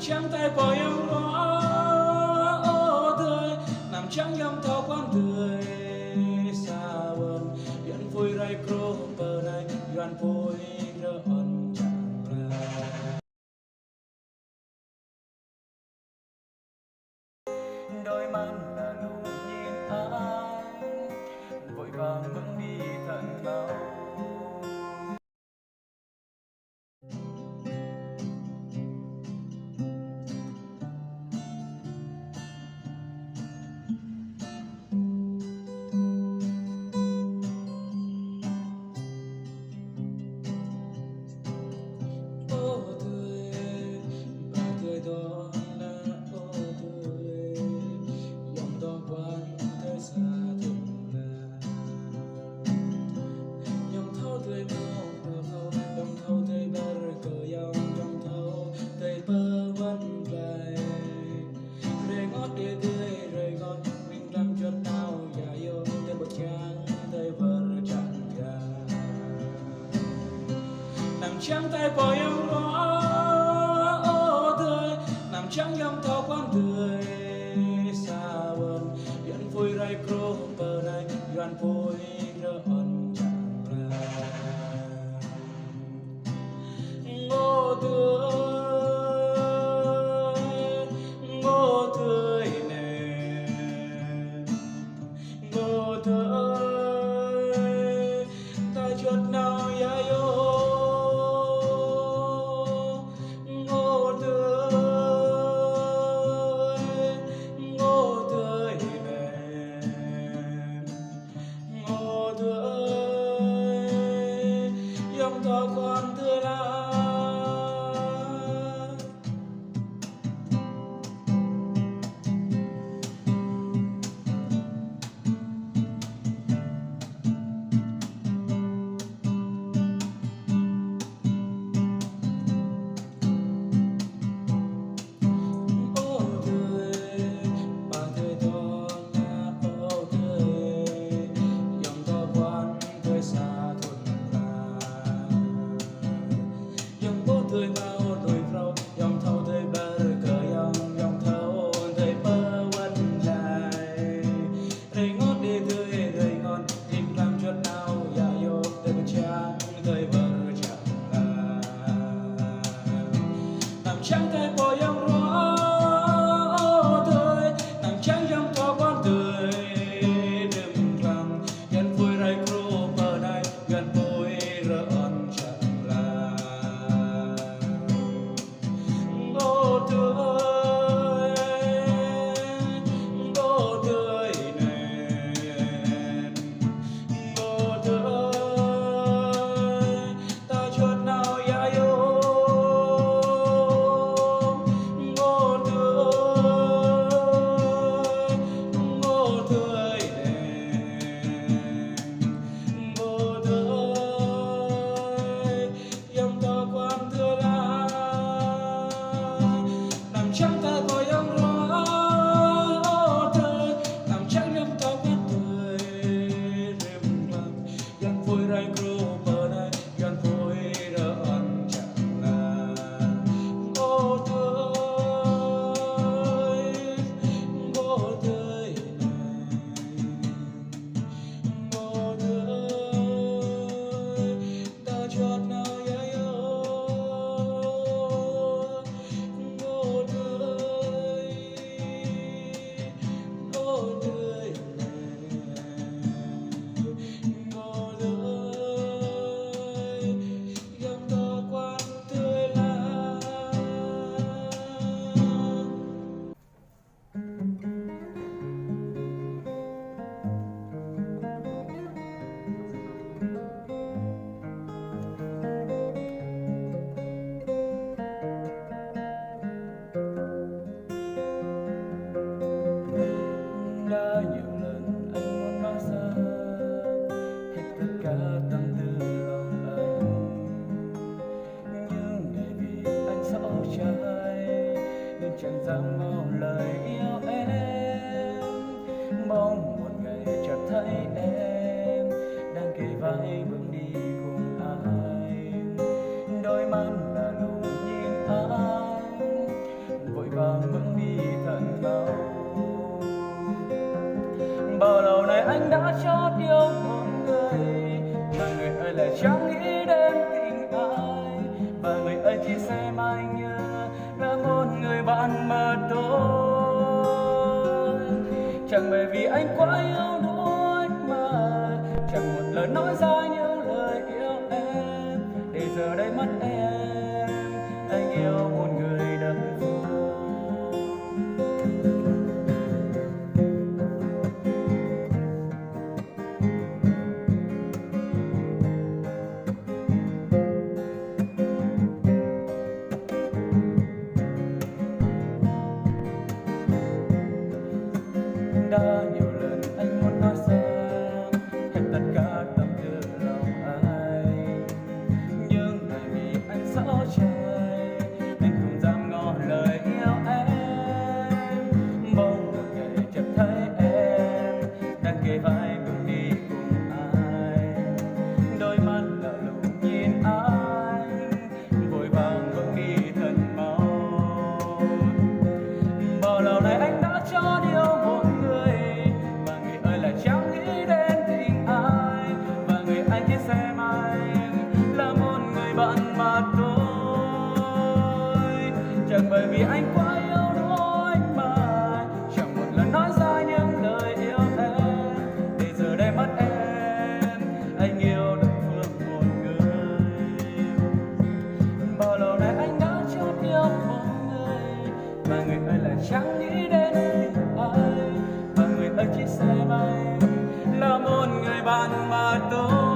trắng tay bỏ em quá tươi nằm trắng em thao quán tươi xa vần yên vui rai kro bờ này doan vui rơ on chẳng là đôi mắt là lùng nhìn anh vội vàng bước đi thật mau. Trắng tay bỏ em quá tươi nằm trắng em thao quán tươi xa vần yên vui rai kro bờ này doan vui rơ on chẳng là ngô tươi nè ngô tươi ta chợt nào ya yo trắng tay bỏ em quá tươi nằm trắng em thao quán tươi đừng làm gần vui rai kro bờ này gần vui rơ on chẳng là ngô tươi nè ngô tươi ta chợt nào ya yo trắng tay bỏ em quá tươi nằm trắng em thao quán tươi rìm làm gần vui rai kro bờ này gần vui rơ on chẳng là ngô tươi ngô tươi ta chợt nào ya yo đã nhiều lần anh muốn nói ra hết tất cả tâm tư lòng anh nhưng ngày vì anh rõ trai nên chẳng dám ngỏ lời yêu em mong một ngày chợt thấy em đang kề vai bước đi cùng anh đôi mắt là lùng nhìn anh chót yêu một người mà người ơi lại chẳng nghĩ đến tình ai, và người ơi chỉ xem anh như là một người bạn mà thôi. Chẳng bởi vì anh quá yêu đuối mà chẳng một lời nói ra những lời yêu em, để giờ đây mất em, anh yêu một người đơn phương. Đã nhiều lần anh muốn nói ra hết tất cả tâm tư lòng anh, nhưng bởi vì anh rõ trai nên không dám ngỏ lời yêu em. Bỗng một ngày chợt thấy em đang kề vai cùng đi cùng ai, đôi mắt lạ lùng nhìn anh vội vàng bước đi thật mau. Bao lâu nay anh đã cho yêu một người mà người ơi lại chẳng nghĩ đến tình ai, và người anh chỉ xem anh là một người bạn mà thôi. Chẳng bởi vì anh quá yêu đuối mà chẳng một lần nói ra những lời yêu em, để giờ đây mất em, anh yêu đơn phương một người. Bao lâu nay anh đã chót yêu một người mà người ơi lại chẳng nghĩ đến tình ai, và người ơi chỉ xem anh là một người bạn mà tôi.